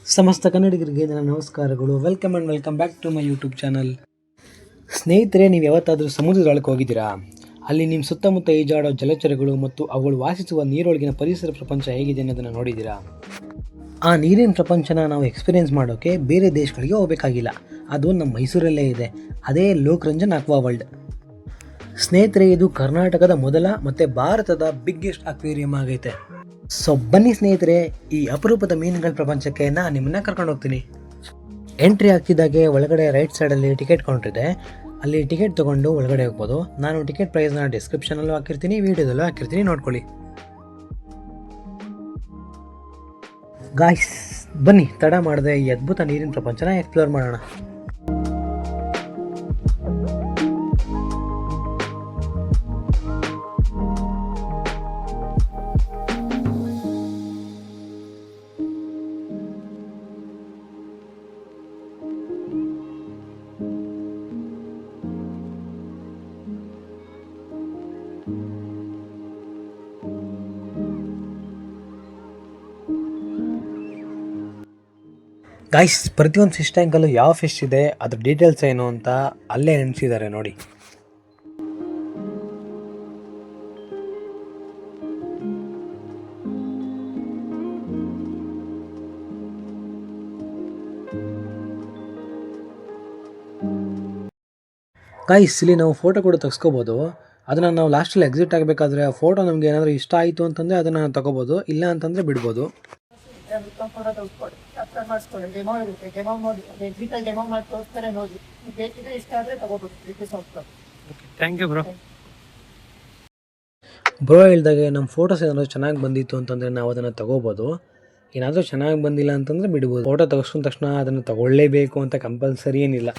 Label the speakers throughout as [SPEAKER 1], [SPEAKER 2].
[SPEAKER 1] ಸಮಸ್ತ ಕನ್ನಡಿಗರಿಗೆ ನನ್ನ ನಮಸ್ಕಾರಗಳು. Welcome back to my YouTube channel. ಸ್ನೇಹಿತರೆ, ನೀವು ಯಾವತ್ತಾದರೂ ಸಮುದ್ರದೊಳಕ್ಕೆ ಹೋಗಿದ್ದೀರಾ? ಅಲ್ಲಿ ನಿಮ್ಮ ಸುತ್ತಮುತ್ತ ಈಜಾಡೋ ಜಲಚರಗಳು ಮತ್ತು ಅವುಗಳು ವಾಸಿಸುವ ನೀರೊಳಗಿನ ಪರಿಸರ ಪ್ರಪಂಚ ಹೇಗಿದೆ ಅನ್ನೋದನ್ನು ನೋಡಿದ್ದೀರಾ? ಆ ನೀರಿನ ಪ್ರಪಂಚನ ನಾವು ಎಕ್ಸ್ಪೀರಿಯೆನ್ಸ್ ಮಾಡೋಕ್ಕೆ ಬೇರೆ ದೇಶಗಳಿಗೆ ಹೋಗಬೇಕಾಗಿಲ್ಲ. ಅದು ನಮ್ಮ ಮೈಸೂರಲ್ಲೇ ಇದೆ. ಅದೇ ಲೋಕರಂಜನ್ ಅಕ್ವಾ ವರ್ಲ್ಡ್. ಸ್ನೇಹಿತರೆ, ಇದು ಕರ್ನಾಟಕದ ಮೊದಲ ಮತ್ತು ಭಾರತದ ಬಿಗ್ಗೆಸ್ಟ್ ಅಕ್ವೇರಿಯಂ ಆಗೈತೆ. ಸೊ ಬನ್ನಿ ಸ್ನೇಹಿತರೆ, ಈ ಅಪರೂಪದ ಮೀನುಗಳ ಪ್ರಪಂಚಕ್ಕೆ ನಾನು ನಿಮ್ಮನ್ನ ಕರ್ಕೊಂಡು ಹೋಗ್ತೀನಿ. ಎಂಟ್ರಿ ಆಗ್ತಿದ್ದಾಗೆ ಒಳಗಡೆ ರೈಟ್ ಸೈಡಲ್ಲಿ ಟಿಕೆಟ್ ಕೌಂಟರ್ ಇದೆ. ಅಲ್ಲಿ ಟಿಕೆಟ್ ತೊಗೊಂಡು ಒಳಗಡೆ ಹೋಗ್ಬೋದು. ನಾನು ಟಿಕೆಟ್ ಪ್ರೈಸ್ನ ಡಿಸ್ಕ್ರಿಪ್ಷನಲ್ಲೂ ಹಾಕಿರ್ತೀನಿ, ವಿಡಿಯೋದಲ್ಲೂ ಹಾಕಿರ್ತೀನಿ, ನೋಡ್ಕೊಳ್ಳಿ. ಗಾಯ್ಸ್, ಬನ್ನಿ ತಡ ಮಾಡದೆ ಈ ಅದ್ಭುತ ನೀರಿನ ಪ್ರಪಂಚನ ಎಕ್ಸ್ಪ್ಲೋರ್ ಮಾಡೋಣ. ಗಾಯ್ಸ್, ಪ್ರತಿಯೊಂದು ಫಿಶ್ ಟ್ಯಾಂಕಲ್ಲೂ ಯಾವ ಫಿಶ್ ಇದೆ, ಅದ್ರ ಡೀಟೇಲ್ಸ್ ಏನು ಅಂತ ಅಲ್ಲೇ ನೆನೆಸಿದ್ದಾರೆ ನೋಡಿ. ಗಾಯ್ಸ್, ಇಲ್ಲಿ ನಾವು ಫೋಟೋ ಕೂಡ ತೆಗೆಸ್ಕೋಬೋದು. ಅದನ್ನು ನಾವು ಲಾಸ್ಟಲ್ಲಿ ಎಕ್ಸಿಟ್ ಆಗಬೇಕಾದ್ರೆ ಆ ಫೋಟೋ ನಮಗೆ ಏನಾದರೂ ಇಷ್ಟ ಆಯಿತು ಅಂತಂದರೆ ಅದನ್ನು ತಗೋಬೋದು, ಇಲ್ಲ ಅಂತಂದರೆ ಬಿಡ್ಬೋದು. ಬ್ರೋ ಹೇಳ್ದಾಗೆ ನಮ್ಮ ಫೋಟೋಸ್ ಏನಾದರೂ ಚೆನ್ನಾಗಿ ಬಂದಿತ್ತು ಅಂತಂದರೆ ನಾವು ಅದನ್ನು ತಗೋಬೋದು. ಏನಾದರೂ ಚೆನ್ನಾಗಿ ಬಂದಿಲ್ಲ ಅಂತಂದರೆ ಬಿಡ್ಬೋದು. ಫೋಟೋ ತೆಗೆಸ್ಕೊಂಡ ತಕ್ಷಣ ಅದನ್ನು ತಗೊಳ್ಳೇಬೇಕು ಅಂತ ಕಂಪಲ್ಸರಿ ಏನಿಲ್ಲ.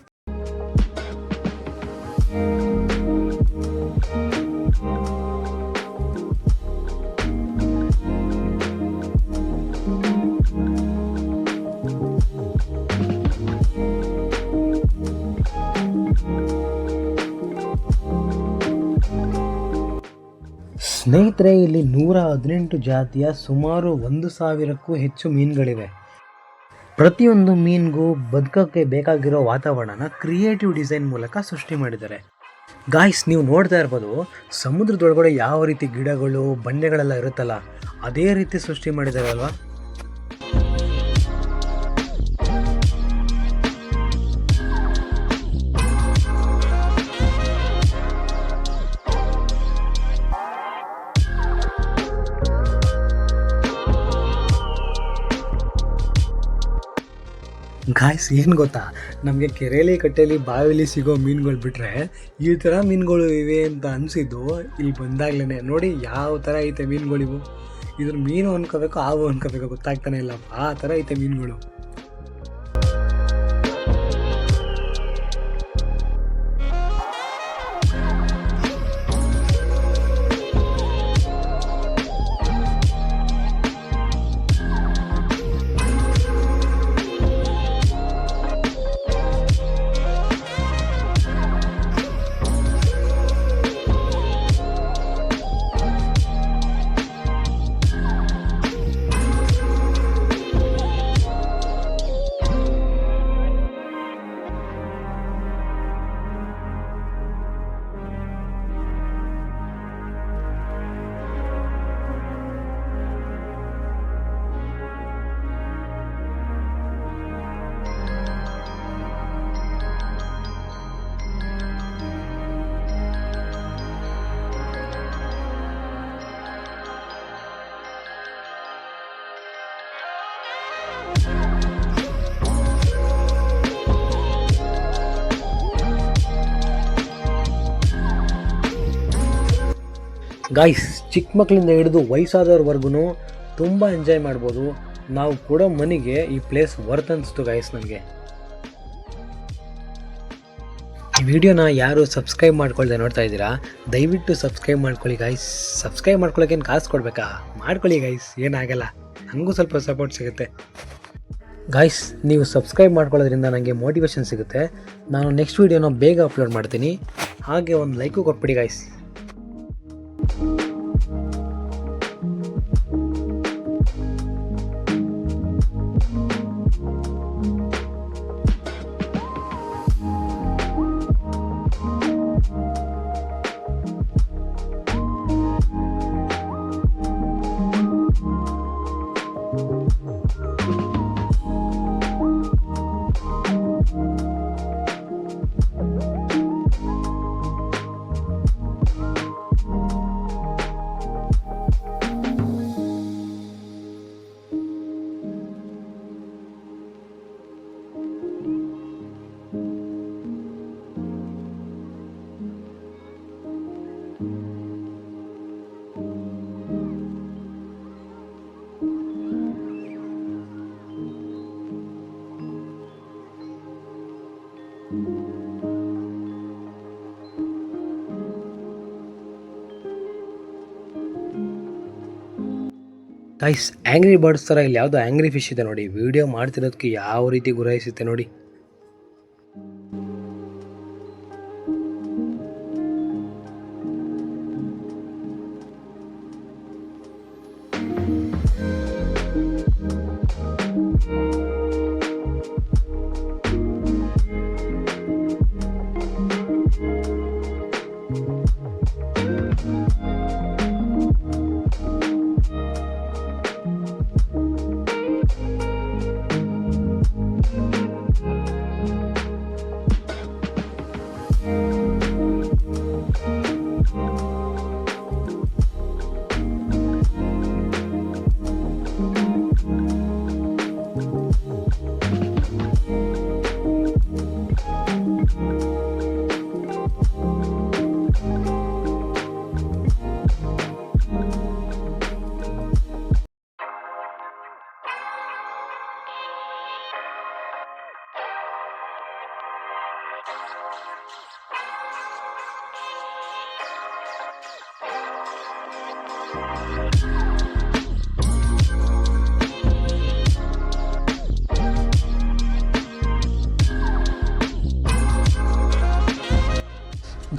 [SPEAKER 1] ಸ್ನೇಹಿತರೆ, ಇಲ್ಲಿ 118 ಜಾತಿಯ ಸುಮಾರು 1000ಕ್ಕೂ ಹೆಚ್ಚು ಮೀನುಗಳಿವೆ. ಪ್ರತಿಯೊಂದು ಮೀನಿಗೂ ಬದುಕೋಕ್ಕೆ ಬೇಕಾಗಿರೋ ವಾತಾವರಣನ ಕ್ರಿಯೇಟಿವ್ ಡಿಸೈನ್ ಮೂಲಕ ಸೃಷ್ಟಿ ಮಾಡಿದ್ದಾರೆ. ಗಾಯ್ಸ್, ನೀವು ನೋಡ್ತಾ ಇರ್ಬೋದು, ಸಮುದ್ರದೊಳಗಡೆ ಯಾವ ರೀತಿ ಗಿಡಗಳು ಬಂಡೆಗಳೆಲ್ಲ ಇರುತ್ತಲ್ಲ, ಅದೇ ರೀತಿ ಸೃಷ್ಟಿ ಮಾಡಿದ್ದಾರೆ ಅಲ್ವಾ. ಗಾಯ್ಸ್, ಏನು ಗೊತ್ತಾ, ನಮಗೆ ಕೆರೆಯಲ್ಲಿ ಕಟ್ಟೆಯಲ್ಲಿ ಬಾವಿಲಿ ಸಿಗೋ ಮೀನುಗಳು ಬಿಟ್ಟರೆ ಈ ಥರ ಮೀನುಗಳು ಇವೆ ಅಂತ ಅನಿಸಿದ್ದು ಇಲ್ಲಿ ಬಂದಾಗಲೇ. ನೋಡಿ ಯಾವ ಥರ ಐತೆ ಮೀನುಗಳಿವು. ಇದ್ರ ಮೀನು ಅನ್ಕೋಬೇಕು, ಹಾವು ಅನ್ಕೋಬೇಕು, ಗೊತ್ತಾಗ್ತಾನೆ ಇಲ್ಲಪ್ಪ, ಆ ಥರ ಐತೆ ಮೀನುಗಳು. ಗಾಯ್ಸ್, ಚಿಕ್ಕ ಮಕ್ಕಳಿಂದ ಹಿಡಿದು ವಯಸ್ಸಾದವ್ರವರೆಗೂ ತುಂಬ ಎಂಜಾಯ್ ಮಾಡ್ಬೋದು. ನಾವು ಕೊಡೋ ಮನಿಗೆ ಈ ಪ್ಲೇಸ್ ವರ್ತ್ ಅನಿಸ್ತು ಗಾಯ್ಸ್ ನನಗೆ. ಈ ವಿಡಿಯೋನ ಯಾರು ಸಬ್ಸ್ಕ್ರೈಬ್ ಮಾಡ್ಕೊಳ್ದೆ ನೋಡ್ತಾ ಇದ್ದೀರಾ, ದಯವಿಟ್ಟು ಸಬ್ಸ್ಕ್ರೈಬ್ ಮಾಡ್ಕೊಳ್ಳಿ ಗಾಯ್ಸ್. ಸಬ್ಸ್ಕ್ರೈಬ್ ಮಾಡ್ಕೊಳ್ಳೋಕ್ಕೇನು ಕಾಸು ಕೊಡಬೇಕಾ? ಮಾಡ್ಕೊಳ್ಳಿ ಗಾಯ್ಸ್, ಏನಾಗಲ್ಲ, ನನಗೂ ಸ್ವಲ್ಪ ಸಪೋರ್ಟ್ ಸಿಗುತ್ತೆ. ಗಾಯ್ಸ್, ನೀವು ಸಬ್ಸ್ಕ್ರೈಬ್ ಮಾಡ್ಕೊಳ್ಳೋದ್ರಿಂದ ನನಗೆ ಮೋಟಿವೇಶನ್ ಸಿಗುತ್ತೆ. ನಾನು ನೆಕ್ಸ್ಟ್ ವೀಡಿಯೋನ ಬೇಗ ಅಪ್ಲೋಡ್ ಮಾಡ್ತೀನಿ. ಹಾಗೆ ಒಂದು ಲೈಕು ಕೊಟ್ಬಿಡಿ ಗಾಯ್ಸ್. ಗೈಸ್, ಆ್ಯಂಗ್ರಿ ಬರ್ಡ್ಸ್ ಥರ ಇಲ್ಲಿ ಯಾವುದೋ ಆ್ಯಂಗ್ರಿ ಫಿಶ್ ಇದೆ ನೋಡಿ. ವಿಡಿಯೋ ಮಾಡ್ತಿರೋದಕ್ಕೆ ಯಾವ ರೀತಿ ಗುರಾಯಿಸುತ್ತೆ ನೋಡಿ.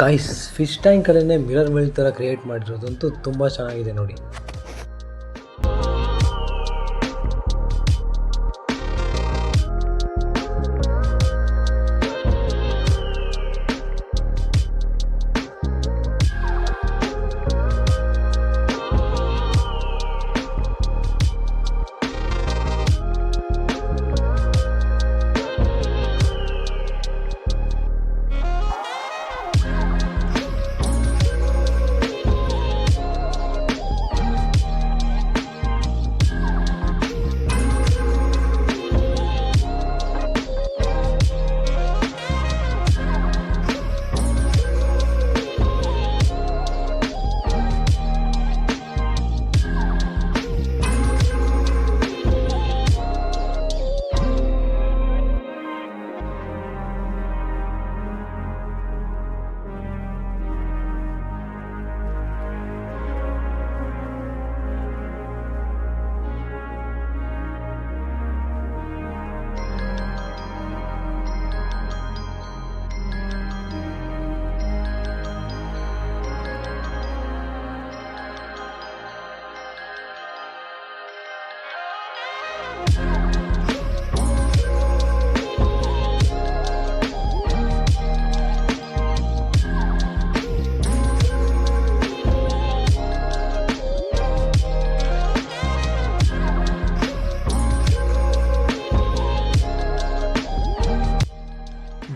[SPEAKER 1] ಗೈಸ್, ಫಿಶ್ ಟ್ಯಾಂಕಲ್ಲೇ ಮಿರರ್ ವೇಲ್ ಥರ ಕ್ರಿಯೇಟ್ ಮಾಡಿರೋದಂತೂ ತುಂಬ ಚೆನ್ನಾಗಿದೆ ನೋಡಿ.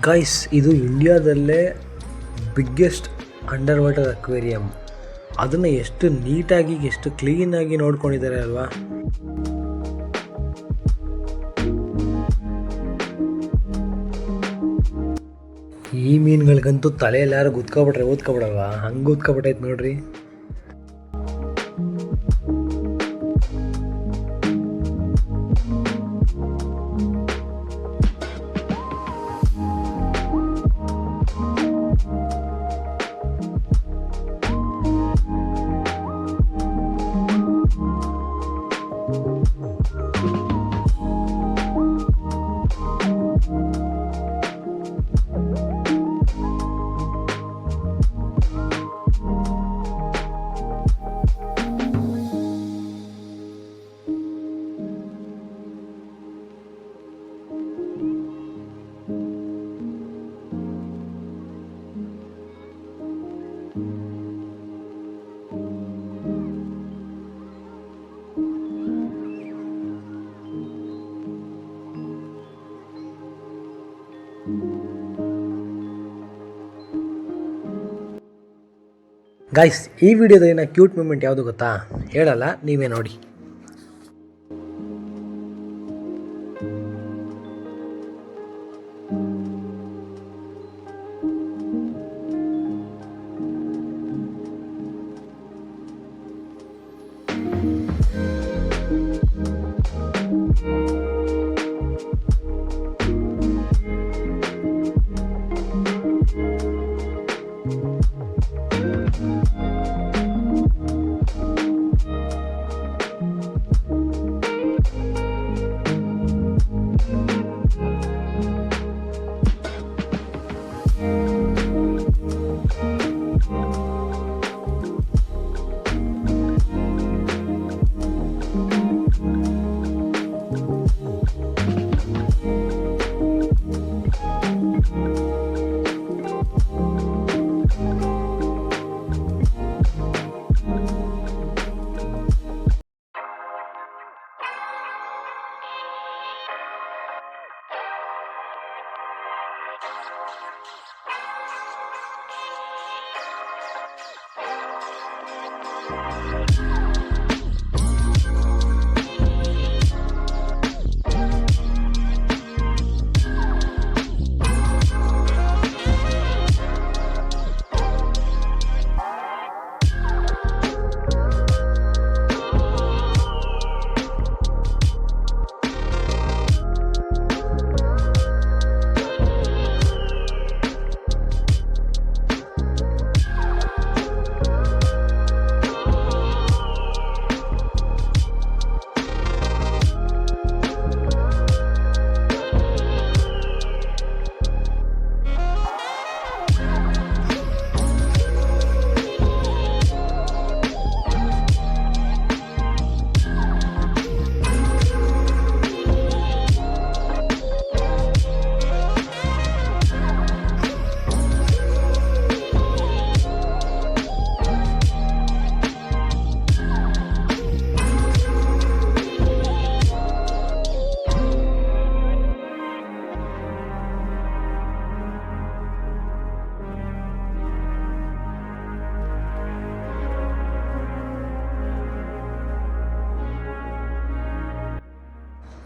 [SPEAKER 1] ಗೈಸ್, ಇದು ಇಂಡಿಯಾದಲ್ಲೇ ಬಿಗ್ಗೆಸ್ಟ್ ಅಂಡರ್ ವಾಟರ್ ಅಕ್ವೇರಿಯಂ. ಅದನ್ನು ಎಷ್ಟು ನೀಟಾಗಿ, ಎಷ್ಟು ಕ್ಲೀನಾಗಿ ನೋಡ್ಕೊಂಡಿದ್ದಾರೆ ಅಲ್ವಾ. ಈ ಮೀನುಗಳಿಗಂತೂ ತಲೆಯಲ್ಲಿ ಯಾರು ಓದ್ಕೊಬಿಡಲ್ವಾ, ಹಂಗೆ ಓದ್ಕೊಬಿಟ್ಟೈತೆ ನೋಡ್ರಿ. ಗೈಸ್, ಈ ವಿಡಿಯೋದಲ್ಲಿನ ಕ್ಯೂಟ್ ಮೂಮೆಂಟ್ ಯಾವುದು ಗೊತ್ತಾ? ಹೇಳಲ್ಲ, ನೀವೇ ನೋಡಿ.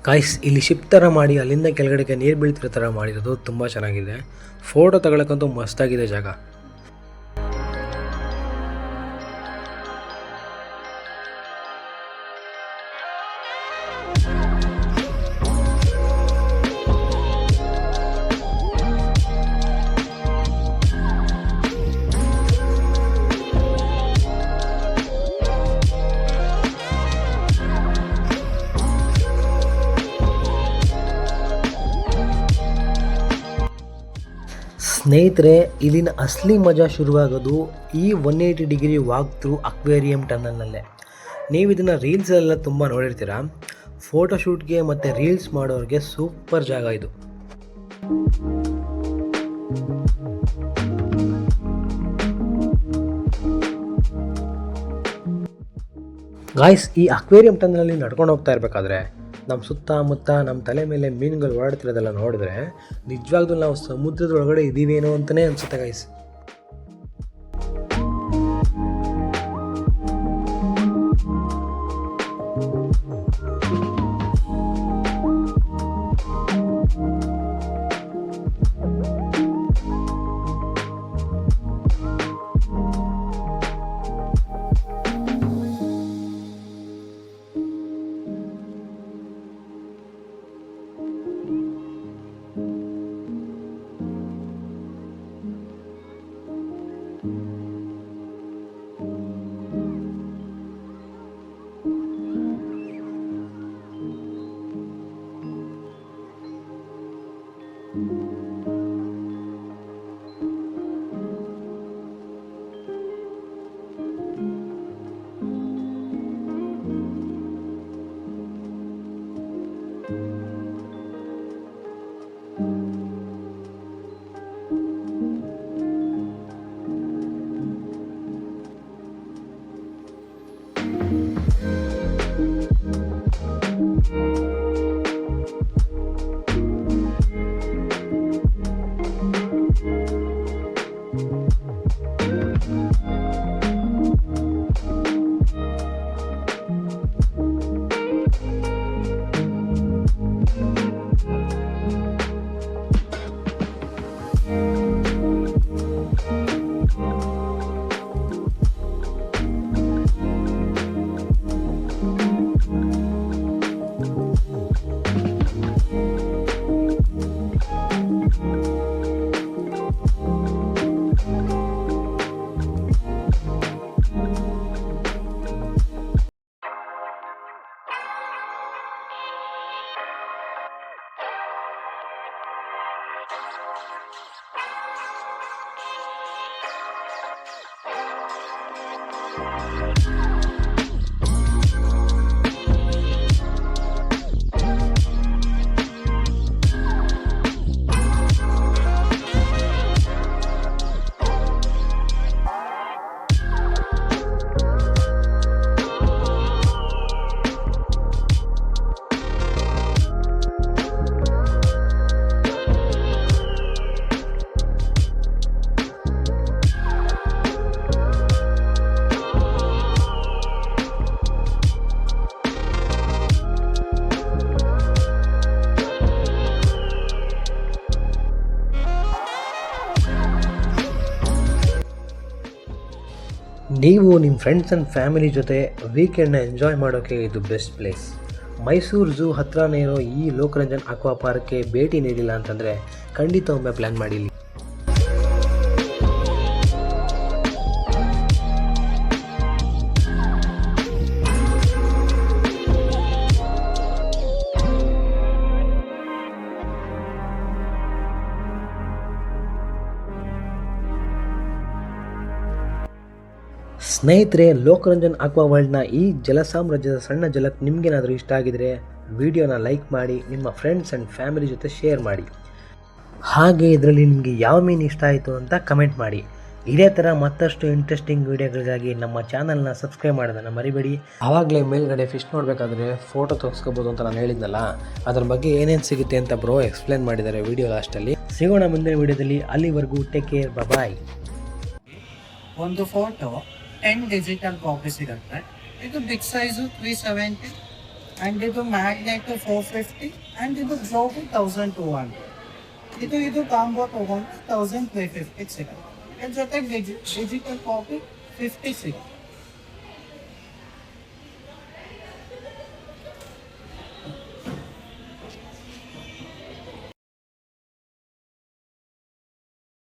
[SPEAKER 1] ಗಾಯ್ಸ್ ಇಲ್ಲಿ ಶಿಪ್ ಥರ ಮಾಡಿ ಅಲ್ಲಿಂದ ಕೆಳಗಡೆಗೆ ನೀರು ಬೀಳ್ತಿರೋ ಥರ ಮಾಡಿರೋದು ತುಂಬ ಚೆನ್ನಾಗಿದೆ. ಫೋಟೋ ತಗೊಳಕ್ಕಂತೂ ಮಸ್ತಾಗಿದೆ ಜಾಗ. ಸ್ನೇಹಿತರೆ, ಇಲ್ಲಿನ ಅಸಲಿ ಮಜಾ ಶುರುವಾಗೋದು ಈ 180 ಡಿಗ್ರಿ ವಾಕ್ ಥ್ರೂ ಅಕ್ವೇರಿಯಂ ಟನಲ್ನಲ್ಲೇ. ನೀವು ಇದನ್ನು ರೀಲ್ಸಲ್ಲೆಲ್ಲ ತುಂಬ ನೋಡಿರ್ತೀರ. ಫೋಟೋಶೂಟ್ಗೆ ಮತ್ತು ರೀಲ್ಸ್ ಮಾಡೋರಿಗೆ ಸೂಪರ್ ಜಾಗ ಇದು. ಗಾಯ್ಸ್, ಈ ಅಕ್ವೇರಿಯಂ ಟನಲಲ್ಲಿ ನಡ್ಕೊಂಡು ಹೋಗ್ತಾ ಇರಬೇಕಾದ್ರೆ ನಮ್ಮ ಸುತ್ತಮುತ್ತ ನಮ್ಮ ತಲೆ ಮೇಲೆ ಮೀನುಗಳು ಓಡಾಡ್ತಿರೋದೆಲ್ಲ ನೋಡಿದ್ರೆ ನಿಜವಾಗ್ಲೂ ನಾವು ಸಮುದ್ರದ ಒಳಗಡೆ ಇದ್ದೀವೇನೋ ಅಂತಲೇ ಅನಿಸುತ್ತೆ ಗಾಯ್ಸ್. ನೀವು ನಿಮ್ಮ ಫ್ರೆಂಡ್ಸ್ ಆ್ಯಂಡ್ ಫ್ಯಾಮಿಲಿ ಜೊತೆ ವೀಕೆಂಡ್ನ ಎಂಜಾಯ್ ಮಾಡೋಕ್ಕೆ ಇದು ಬೆಸ್ಟ್ ಪ್ಲೇಸ್. ಮೈಸೂರು ಝೂ ಹತ್ರನೇ ಇರೋ ಈ ಲೋಕರಂಜನ್ ಅಕ್ವಾ ಪಾರ್ಕ್ಗೆ ಭೇಟಿ ನೀಡಿಲ್ಲ ಅಂತಂದರೆ ಖಂಡಿತ ಒಮ್ಮೆ ಪ್ಲ್ಯಾನ್ ಮಾಡಿ. ಸ್ನೇಹಿತರೆ, ಲೋಕರಂಜನ್ ಅಕ್ವಾ ವರ್ಲ್ಡ್ನ ಈ ಜಲಸಾಮ್ರಾಜ್ಯದ ಸಣ್ಣ ಜಲಕ್ ನಿಮಗೇನಾದರೂ ಇಷ್ಟ ಆಗಿದರೆ ವಿಡಿಯೋನ ಲೈಕ್ ಮಾಡಿ, ನಿಮ್ಮ ಫ್ರೆಂಡ್ಸ್ ಆ್ಯಂಡ್ ಫ್ಯಾಮಿಲಿ ಜೊತೆ ಶೇರ್ ಮಾಡಿ. ಹಾಗೆ ಇದರಲ್ಲಿ ನಿಮಗೆ ಯಾವ ಮೀನು ಇಷ್ಟ ಆಯಿತು ಅಂತ ಕಮೆಂಟ್ ಮಾಡಿ. ಇದೇ ಥರ ಮತ್ತಷ್ಟು ಇಂಟ್ರೆಸ್ಟಿಂಗ್ ವೀಡಿಯೋಗಳಿಗಾಗಿ ನಮ್ಮ ಚಾನಲ್ನ ಸಬ್ಸ್ಕ್ರೈಬ್ ಮಾಡೋದನ್ನು ಮರಿಬೇಡಿ. ಆವಾಗಲೇ ಮೇಲ್ಗಡೆ ಫಿಶ್ ನೋಡಬೇಕಾದ್ರೆ ಫೋಟೋ ತೆಗೆಸ್ಕೋಬೋದು ಅಂತ ನಾನು ಹೇಳಿದ್ನಲ್ಲ, ಅದ್ರ ಬಗ್ಗೆ ಏನೇನು ಸಿಗುತ್ತೆ ಅಂತ ಬ್ರೋ ಎಕ್ಸ್ಪ್ಲೇನ್ ಮಾಡಿದ್ದಾರೆ ವಿಡಿಯೋ ಲಾಸ್ಟಲ್ಲಿ. ಸಿಗೋಣ ಮುಂದಿನ ವಿಡಿಯೋದಲ್ಲಿ. ಅಲ್ಲಿವರೆಗೂ ಟೇಕ್ ಕೇರ್, ಬಾಯ್.
[SPEAKER 2] ಒಂದು ಫೋಟೋ 10 ಡಿಜಿಟಲ್ ಕಾಪಿ ಸಿಗುತ್ತೆ. ಇದು ಬಿಗ್ ಸೈಜು 370 ಆ್ಯಂಡ್ ಇದು ಮ್ಯಾಗ್ನೆಟ್ 450 ಆ್ಯಂಡ್ ಇದು ಗ್ಲೋಬ್ 1200. ಇದು ಕಾಂಬೋ ತೊಗೊಂಡು 1350 ಸಿಗುತ್ತೆ. ಇದ್ರ ಜೊತೆ ಡಿಜಿಟಲ್ ಕಾಪಿ 50 ಸಿಗುತ್ತೆ.